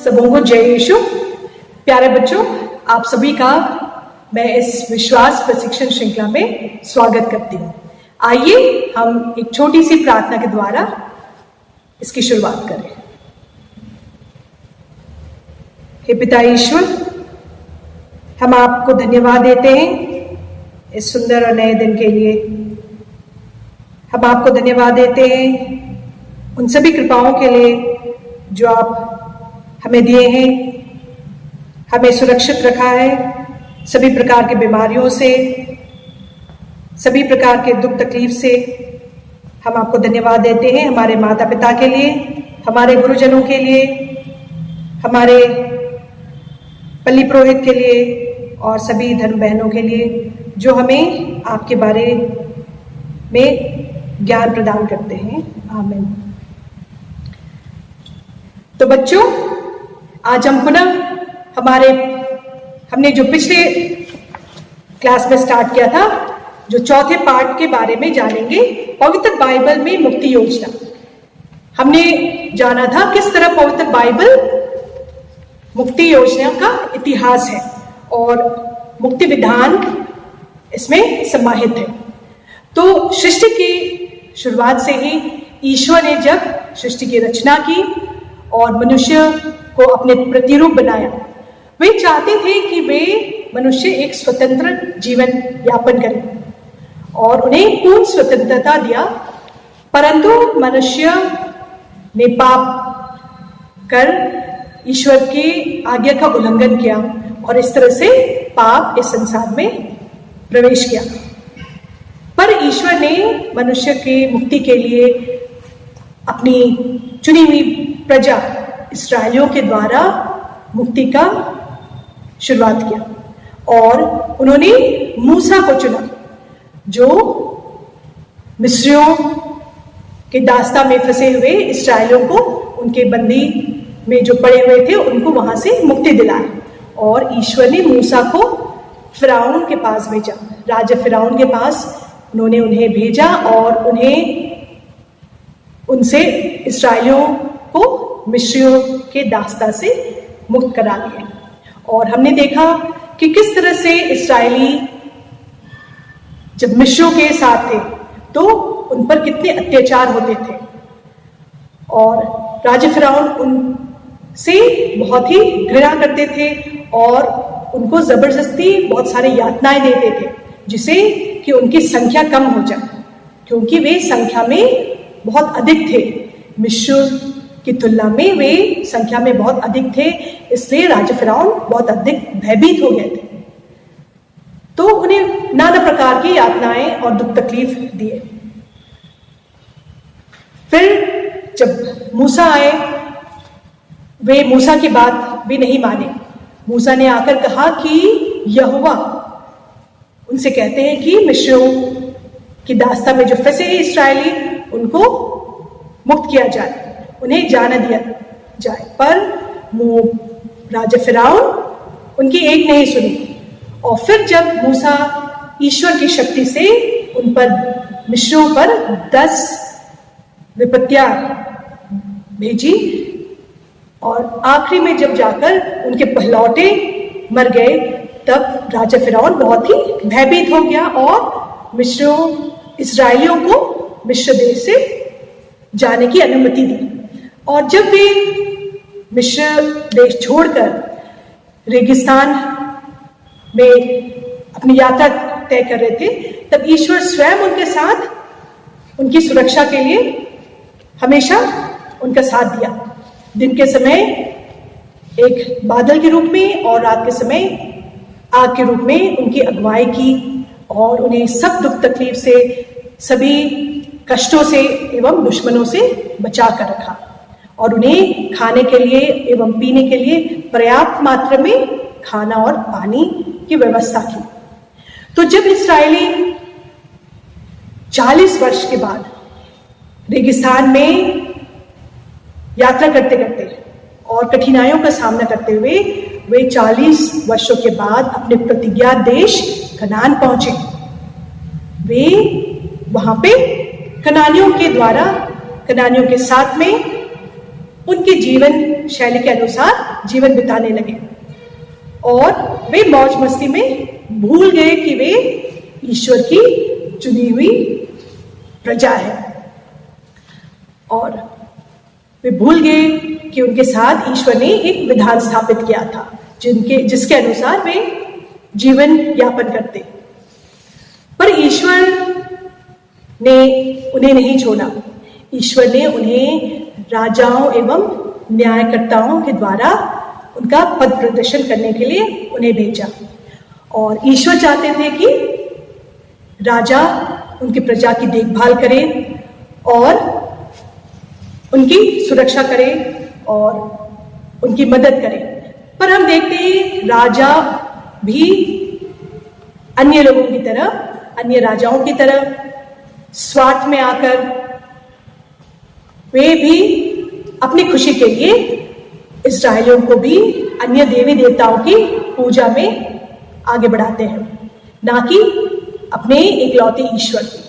सबों को जय यीशु। प्यारे बच्चों, आप सभी का मैं इस विश्वास प्रशिक्षण श्रृंखला में स्वागत करती हूँ। आइए हम एक छोटी सी प्रार्थना के द्वारा इसकी शुरुआत करें। हे पिता ईश्वर, हम आपको धन्यवाद देते हैं इस सुंदर और नए दिन के लिए। हम आपको धन्यवाद देते हैं उन सभी कृपाओं के लिए जो आप हमें दिए हैं, हमें सुरक्षित रखा है सभी प्रकार की बीमारियों से, सभी प्रकार के दुख तकलीफ से। हम आपको धन्यवाद देते हैं हमारे माता पिता के लिए, हमारे गुरुजनों के लिए, हमारे पल्ली पुरोहित के लिए और सभी धर्म बहनों के लिए जो हमें आपके बारे में ज्ञान प्रदान करते हैं। आमीन। तो बच्चों, आज हम पुनः हमने जो पिछले क्लास में स्टार्ट किया था, जो चौथे पार्ट के बारे में जानेंगे, पवित्र बाइबल में मुक्ति योजना। हमने जाना था किस तरह पवित्र बाइबल मुक्ति योजना का इतिहास है और मुक्ति विधान इसमें समाहित है। तो सृष्टि की शुरुआत से ही ईश्वर ने जब सृष्टि की रचना की और मनुष्य को अपने प्रतिरूप बनाया, वे चाहते थे कि वे मनुष्य एक स्वतंत्र जीवन यापन करें और उन्हें पूर्ण स्वतंत्रता दिया। परंतु मनुष्य ने पाप कर ईश्वर की आज्ञा का उल्लंघन किया और इस तरह से पाप इस संसार में प्रवेश किया। पर ईश्वर ने मनुष्य की मुक्ति के लिए अपनी चुनी हुई प्रजा इस्राएलियों के द्वारा मुक्ति का शुरुआत किया और उन्होंने मूसा को चुना, जो मिस्रियों के दास्ता में फंसे हुए इस्राएलियों को उनके बंदी में जो पड़े हुए थे उनको वहां से मुक्ति दिलाए। और ईश्वर ने मूसा को फिरौन के पास भेजा, राजा फिरौन के पास उन्होंने उन्हें भेजा और उनसे इस्राएलियों को मिस्रियों के दास्ता से मुक्त करा दिया। और हमने देखा कि किस तरह से इस्राएली जब मिस्रियों के साथ थे तो उन पर कितने अत्याचार होते थे और राजा फिरौन उनसे बहुत ही घृणा करते थे और उनको जबरदस्ती बहुत सारी यातनाएं देते थे, जिससे कि उनकी संख्या कम हो जाए, क्योंकि वे संख्या में बहुत अधिक थे। मिस्रियों की तुलना में वे संख्या में बहुत अधिक थे, इसलिए राजा फिरौन बहुत अधिक भयभीत हो गए थे। तो उन्हें नाना प्रकार की यातनाएं और दुख तकलीफ दिए। फिर जब मूसा आए, वे मूसा की बात भी नहीं माने। मूसा ने आकर कहा कि यहोवा उनसे कहते हैं कि मिस्रियों की दास्ता में जो फंसे हैं इस्राएली, उनको मुक्त किया जाए, उन्हें जाने दिया जाए। पर राजा फिरौन उनकी एक नहीं सुनी। और फिर जब मूसा ईश्वर की शक्ति से उन पर मिस्रियों पर 10 विपत्तियां भेजी और आखिरी में जब जाकर उनके पहलौटे मर गए, तब राजा फिरौन बहुत ही भयभीत हो गया और इस्राएलियों को मिस्र देश से जाने की अनुमति दी। और जब वे मिस्र देश छोड़कर रेगिस्तान में अपनी यात्रा तय कर रहे थे, तब ईश्वर स्वयं उनके साथ उनकी सुरक्षा के लिए हमेशा उनका साथ दिया। दिन के समय एक बादल के रूप में और रात के समय आग के रूप में उनकी अगुवाई की और उन्हें सब दुख तकलीफ से, सभी कष्टों से एवं दुश्मनों से बचा कर रखा और उन्हें खाने के लिए एवं पीने के लिए पर्याप्त मात्रा में खाना और पानी की व्यवस्था की। तो जब इस्राएली 40 वर्ष के बाद रेगिस्तान में यात्रा करते करते और कठिनाइयों का सामना करते हुए वे 40 वर्षों के बाद अपने प्रतिज्ञा देश कनान पहुंचे। वे वहां पे कनानियों के साथ में उनके जीवन शैली के अनुसार जीवन बिताने लगे और वे मौज मस्ती में भूल गए कि वे ईश्वर की चुनी हुई प्रजा है, और वे भूल गए कि उनके साथ ईश्वर ने एक विधान स्थापित किया था जिसके अनुसार वे जीवन यापन करते। पर ईश्वर ने उन्हें नहीं छोड़ा। ईश्वर ने उन्हें राजाओं एवं न्यायकर्ताओं के द्वारा उनका पद प्रदर्शन करने के लिए उन्हें भेजा, और ईश्वर चाहते थे कि राजा उनकी प्रजा की देखभाल करे और उनकी सुरक्षा करे और उनकी मदद करे। पर हम देखते हैं राजा भी अन्य लोगों की तरह, अन्य राजाओं की तरह स्वार्थ में आकर वे भी अपनी खुशी के लिए इस्राएलियों को भी अन्य देवी देवताओं की पूजा में आगे बढ़ाते हैं, ना कि अपने एकलौते ईश्वर की।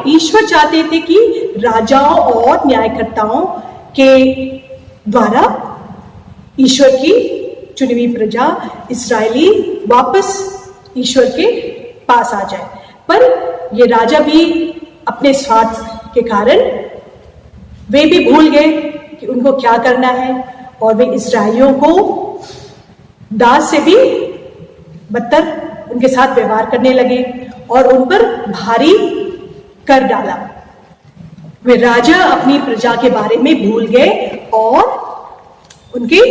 ईश्वर चाहते थे कि राजाओं और न्यायकर्ताओं के द्वारा ईश्वर की चुनी हुई प्रजा इस्राएली वापस ईश्वर के पास आ जाए। पर ये राजा भी अपने स्वार्थ के कारण वे भी भूल गए कि उनको क्या करना है, और वे इस्राएलियों को दास से भी बदतर उनके साथ व्यवहार करने लगे और उन पर भारी कर डाला। वे राजा अपनी प्रजा के बारे में भूल गए और उनके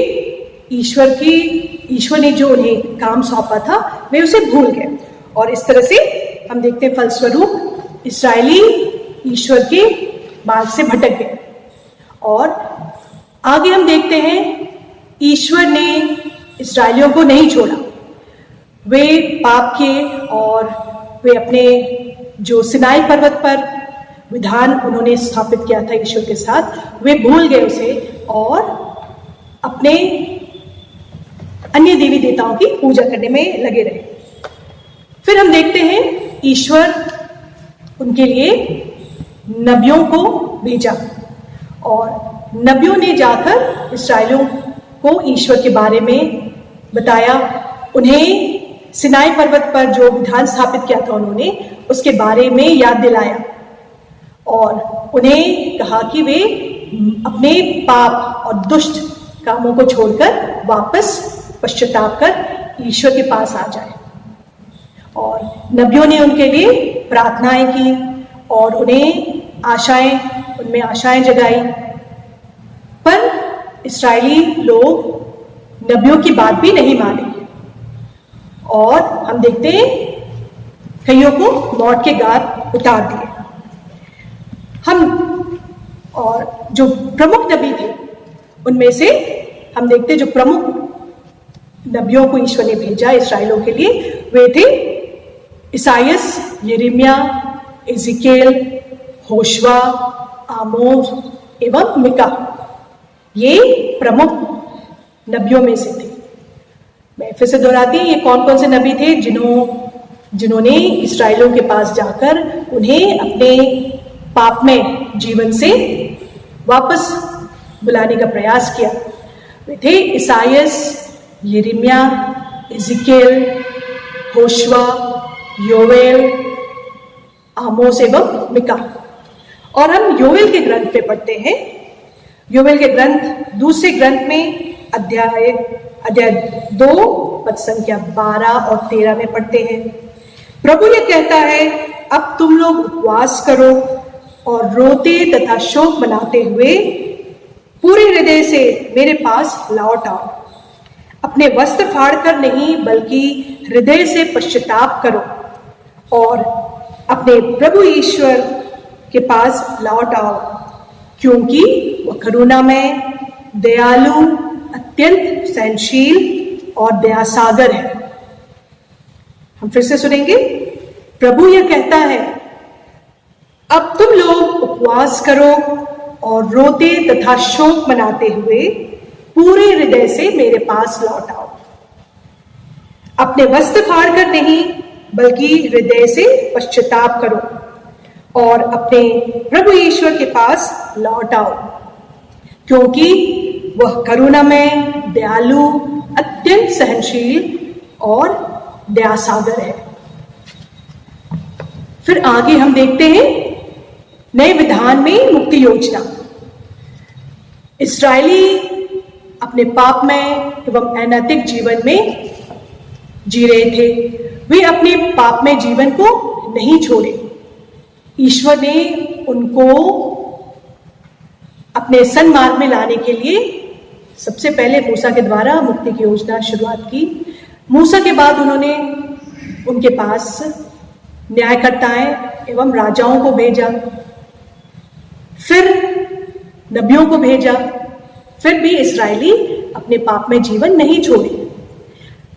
ईश्वर ने जो उन्हें काम सौंपा था वे उसे भूल गए, और इस तरह से हम देखते हैं फलस्वरूप इस्राएली ईश्वर के मार्ग से भटक गए। और आगे हम देखते हैं ईश्वर ने इस्राएलियों को नहीं छोड़ा। वे पाप किए और वे अपने जो सिनाई पर्वत पर विधान उन्होंने स्थापित किया था ईश्वर के साथ, वे भूल गए उसे और अपने अन्य देवी देवताओं की पूजा करने में लगे रहे। फिर हम देखते हैं ईश्वर उनके लिए नबियों को भेजा, और नबियों ने जाकर इस्राएलियों को ईश्वर के बारे में बताया, उन्हें सिनाई पर्वत पर जो विधान स्थापित किया था उन्होंने उसके बारे में याद दिलाया, और उन्हें कहा कि वे अपने पाप और दुष्ट कामों को छोड़कर वापस पश्चाताप कर ईश्वर के पास आ जाए। और नबियों ने उनके लिए प्रार्थनाएं की और उनमें आशाएं जगाई। पर इस्राएली लोग नबियों की बात भी नहीं माने, और हम देखते हैं कईयों को मौत के घाट उतार दिए। और जो प्रमुख नबी थे उनमें से हम देखते हैं जो प्रमुख नबियों को ईश्वर ने भेजा इस्राएलियों के लिए, वे थे इसाइयस, यिर्मयाह, एजिकेल, होशवा, आमोस एवं मिका। ये प्रमुख नबियों में से थे। मैं फिर से दोहराती हूँ, ये कौन कौन से नबी थे जिन्होंने इस्राएलियों के पास जाकर उन्हें अपने पापमय जीवन से वापस बुलाने का प्रयास किया। वे थे इसाइयस, यिर्मयाह, एजिकेल, होशवा, योवेल, आमोस एवं मिका। और हम योवेल के ग्रंथ पे पढ़ते हैं। योवेल के ग्रंथ दूसरे ग्रंथ में अध्याय 2 पद संख्या 12 और 13 में पढ़ते हैं। प्रभु ये कहता है, अब तुम लोग उपवास करो और रोते तथा शोक मनाते हुए पूरे हृदय से मेरे पास लौट आओ। अपने वस्त्र फाड़ कर नहीं बल्कि हृदय से पश्चाताप करो और अपने प्रभु ईश्वर के पास लौट आओ, क्योंकि वह करुणामय, दयालु, अत्यंत सहनशील और दयासागर है। हम फिर से सुनेंगे। प्रभु यह कहता है, अब तुम लोग उपवास करो और रोते तथा शोक मनाते हुए पूरे हृदय से मेरे पास लौट आओ। अपने वस्त्र फाड़ कर नहीं बल्कि हृदय से पश्चाताप करो और अपने प्रभु ईश्वर के पास लौट आओ, क्योंकि वह करुणामय, दयालु, अत्यंत सहनशील और दयासागर है। फिर आगे हम देखते हैं नए विधान में मुक्ति योजना। इस्राएली अपने पापमय एवं अनैतिक जीवन में जी रहे थे। वे अपने पापमय जीवन को नहीं छोड़े। ईश्वर ने उनको अपने सन्मार्ग में लाने के लिए सबसे पहले मूसा के द्वारा मुक्ति की योजना शुरुआत की। मूसा के बाद उन्होंने उनके पास न्यायकर्ताएं एवं राजाओं को भेजा, फिर नबियों को भेजा, फिर भी इस्राएली अपने पाप में जीवन नहीं छोड़े।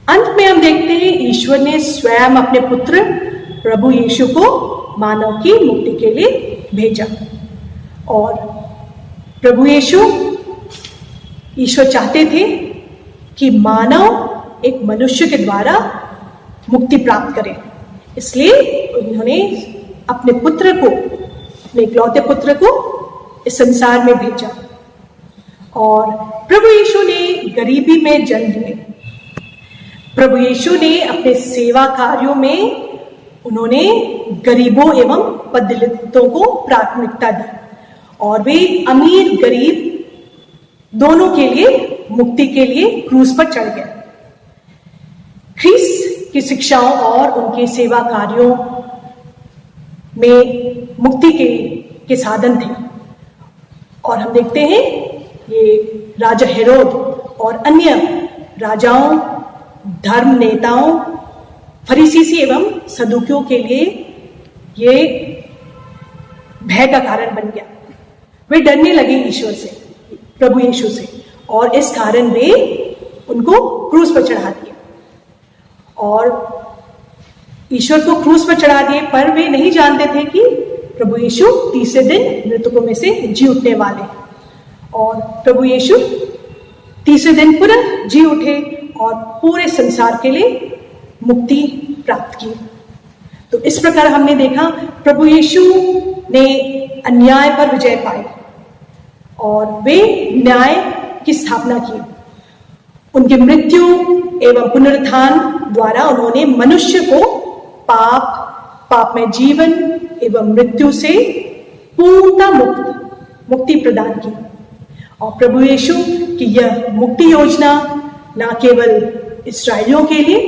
अंत में हम देखते हैं ईश्वर ने स्वयं अपने पुत्र प्रभु यीशु को मानव की मुक्ति के लिए भेजा। और प्रभु यीशु, ईश्वर चाहते थे कि मानव एक मनुष्य के द्वारा मुक्ति प्राप्त करे, इसलिए उन्होंने अपने पुत्र को, अपने इकलौते पुत्र को इस संसार में भेजा। और प्रभु यीशु ने गरीबी में जन्म लिए। प्रभु यीशु ने अपने सेवा कार्यों में उन्होंने गरीबों एवं पददलितों को प्राथमिकता दी और वे अमीर गरीब दोनों के लिए मुक्ति के लिए क्रूस पर चढ़ गए। ख्रीस्त की शिक्षाओं और उनके सेवा कार्यों में मुक्ति के साधन थे। और हम देखते हैं ये राजा हेरोद और अन्य राजाओं, धर्म नेताओं, फरीसी एवं सदूकियों के लिए ये भय का कारण बन गया। वे डरने लगे ईश्वर से, प्रभु यीशु से, और इस कारण वे उनको क्रूस पर चढ़ा दिया। और ईश्वर को क्रूस पर चढ़ा दिए, पर वे नहीं जानते थे कि प्रभु यीशु तीसरे दिन मृतकों में से जी उठने वाले हैं। और प्रभु यीशु तीसरे दिन पुनः जी उठे और पूरे संसार के लिए मुक्ति प्राप्त की। तो इस प्रकार हमने देखा प्रभु यीशु ने अन्याय पर विजय पाई और वे न्याय की स्थापना की। उनकी मृत्यु एवं पुनरुत्थान द्वारा उन्होंने मनुष्य को पाप में जीवन एवं मृत्यु से पूर्णतः मुक्ति प्रदान की। और प्रभु यीशु की यह मुक्ति योजना न केवल इस्राएलियों के लिए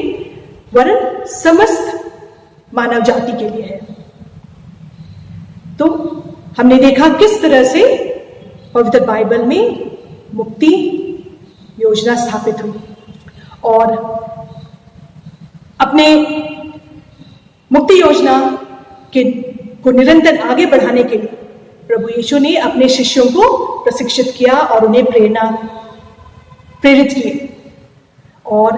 वरन समस्त मानव जाति के लिए है। तो हमने देखा किस तरह से पवित्र बाइबल में मुक्ति योजना स्थापित हुई। और अपने मुक्ति योजना को निरंतर आगे बढ़ाने के लिए प्रभु यीशु ने अपने शिष्यों को प्रशिक्षित किया और उन्हें प्रेरित किए। और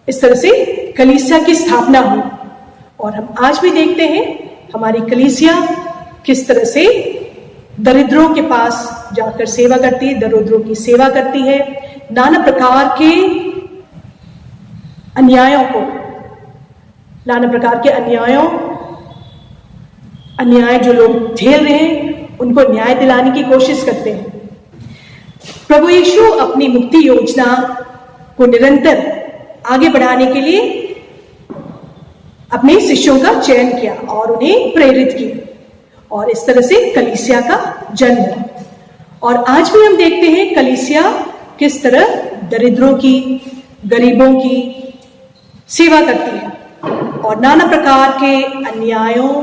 इस तरह से कलीसिया की स्थापना हुई। और हम आज भी देखते हैं हमारी कलीसिया किस तरह से दरिद्रों के पास जाकर सेवा करती है, दरिद्रों की सेवा करती है, नाना प्रकार के अन्यायों को, नाना प्रकार के अन्याय जो लोग झेल रहे हैं उनको न्याय दिलाने की कोशिश करते हैं। प्रभु यीशु अपनी मुक्ति योजना को निरंतर आगे बढ़ाने के लिए अपने शिष्यों का चयन किया और उन्हें प्रेरित किया और इस तरह से कलीसिया का जन्म हुआ। और आज भी हम देखते हैं कलीसिया किस तरह दरिद्रों की, गरीबों की सेवा करती है और नाना प्रकार के अन्यायों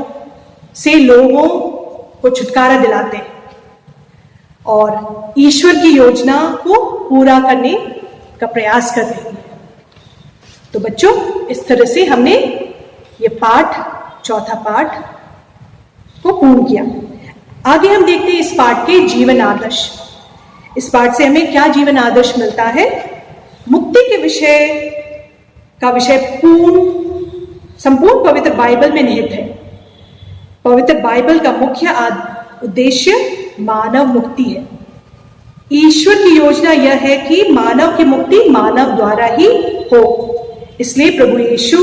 से लोगों को छुटकारा दिलाते हैं और ईश्वर की योजना को पूरा करने का प्रयास करते हैं। तो बच्चों, इस तरह से हमने ये चौथा पाठ को पूर्ण किया। आगे हम देखते हैं इस पाठ के जीवन आदर्श। इस पाठ से हमें क्या जीवन आदर्श मिलता है? मुक्ति के विषय संपूर्ण पवित्र बाइबल में निहित है। पवित्र बाइबल का मुख्य उद्देश्य मानव मुक्ति है। ईश्वर की योजना यह है कि मानव की मुक्ति मानव द्वारा ही हो। इसलिए प्रभु यीशु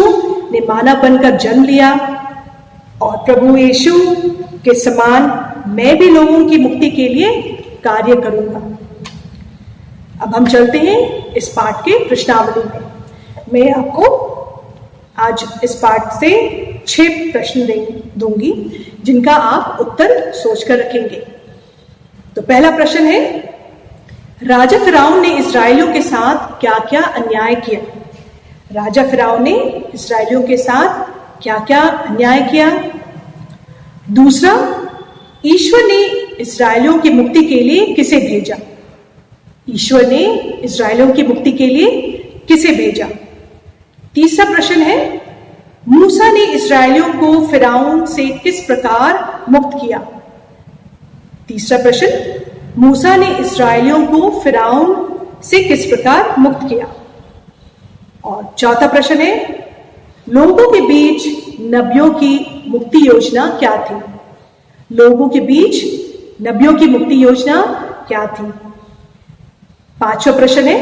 ने मानव बनकर जन्म लिया और प्रभु यीशु के समान मैं भी लोगों की मुक्ति के लिए कार्य करूंगा। अब हम चलते हैं इस पाठ के प्रश्नावली में। मैं आपको आज इस पाठ से 6 प्रश्न दूंगी जिनका आप उत्तर सोचकर रखेंगे। तो पहला प्रश्न है, राजा फिरौन ने इस्राएलियों के साथ क्या क्या अन्याय किया? राजा फिरौन ने इस्राएलियों के साथ क्या क्या अन्याय किया? दूसरा, ईश्वर ने इस्राएलियों की मुक्ति के लिए किसे भेजा? ईश्वर ने इस्राएलियों की मुक्ति के लिए किसे भेजा? तीसरा प्रश्न है, मूसा ने इस्राएलियों को फिरौन से किस प्रकार मुक्त किया? तीसरा प्रश्न, मूसा ने इस्राएलियों को फिरौन से किस प्रकार मुक्त किया? और चौथा प्रश्न है, लोगों के बीच नबियों की मुक्ति योजना क्या थी? लोगों के बीच नबियों की मुक्ति योजना क्या थी? पांचवा प्रश्न है,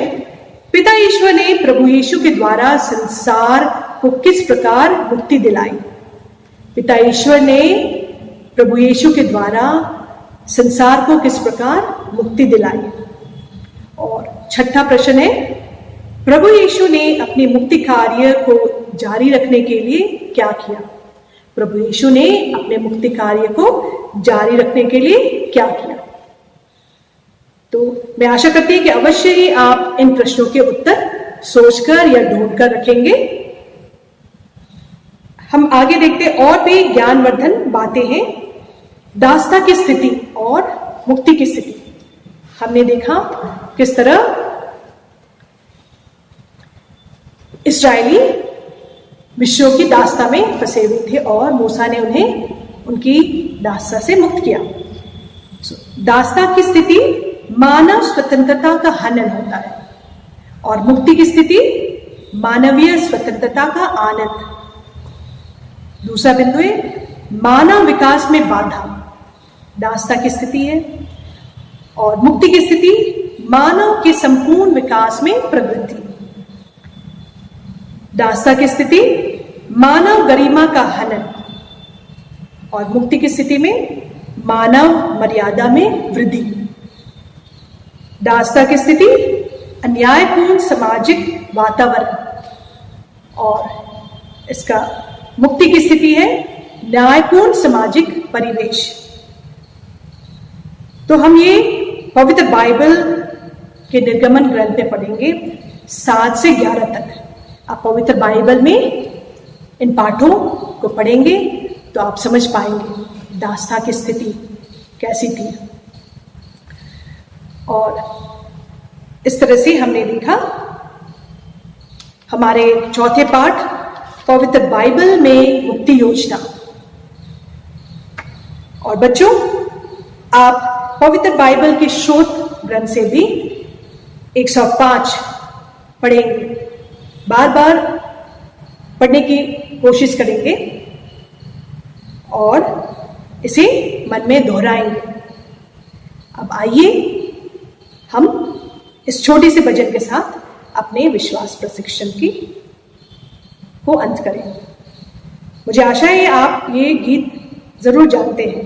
पिता ईश्वर ने प्रभु यीशु के द्वारा संसार को किस प्रकार मुक्ति दिलाई? पिता ईश्वर ने प्रभु यीशु के द्वारा संसार को किस प्रकार मुक्ति दिलाई? और छठा प्रश्न है, प्रभु यीशु ने अपने मुक्ति कार्य को जारी रखने के लिए क्या किया? प्रभु यीशु ने अपने मुक्ति कार्य को जारी रखने के लिए क्या किया? तो मैं आशा करती हूं कि अवश्य ही आप इन प्रश्नों के उत्तर सोचकर या ढूंढकर रखेंगे। हम आगे देखते और भी ज्ञानवर्धन बातें हैं। दासता की स्थिति और मुक्ति की स्थिति हमने देखा किस तरह इस्राएली मिस्रियों की दासता में फंसे हुए थे और मूसा ने उन्हें उनकी दासता से मुक्त किया। दासता की स्थिति मानव स्वतंत्रता का हनन होता है और मुक्ति की स्थिति मानवीय स्वतंत्रता का आनंद। दूसरा बिंदु है, मानव विकास में बाधा दासता की स्थिति है और मुक्ति की स्थिति मानव के संपूर्ण विकास में प्रवृत्ति। दासता की स्थिति मानव गरिमा का हनन और मुक्ति की स्थिति में मानव मर्यादा में वृद्धि। दासता की स्थिति अन्यायपूर्ण सामाजिक वातावरण और इसका मुक्ति की स्थिति है न्यायपूर्ण सामाजिक परिवेश। तो हम ये पवित्र बाइबल के निर्गमन ग्रंथ में पढ़ेंगे 7 से 11 तक। आप पवित्र बाइबल में इन पाठों को पढ़ेंगे तो आप समझ पाएंगे दासता की स्थिति कैसी थी। और इस तरह से हमने देखा हमारे चौथे पाठ पवित्र बाइबल में मुक्ति योजना। और बच्चों, आप पवित्र बाइबल के शोध ग्रंथ से भी 105 पढ़ेंगे, बार बार पढ़ने की कोशिश करेंगे और इसे मन में दोहराएंगे। अब आइए हम इस छोटे से भजन के साथ अपने विश्वास प्रशिक्षण को अंत करें। मुझे आशा है आप ये गीत जरूर जानते हैं।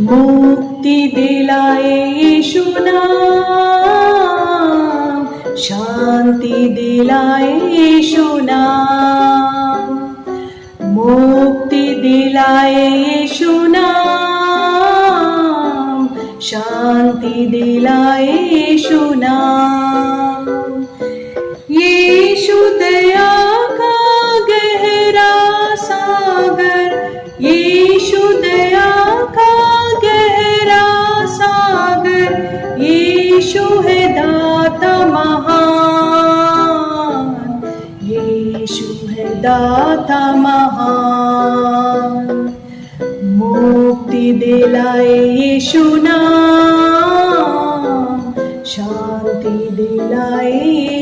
मुक्ति दिलाए यीशु नाम, शांति दिलाए यीशु नाम, मुक्ति दिलाए यीशु नाम, शांति दिलाए यीशु नाम। यीशु दया का गहरा सागर, यीशु दया का गहरा सागर, यीशु है दाता महान, यीशु है दाता महान। मुक्ति दिलाए यीशु नाम, शांति दिलाए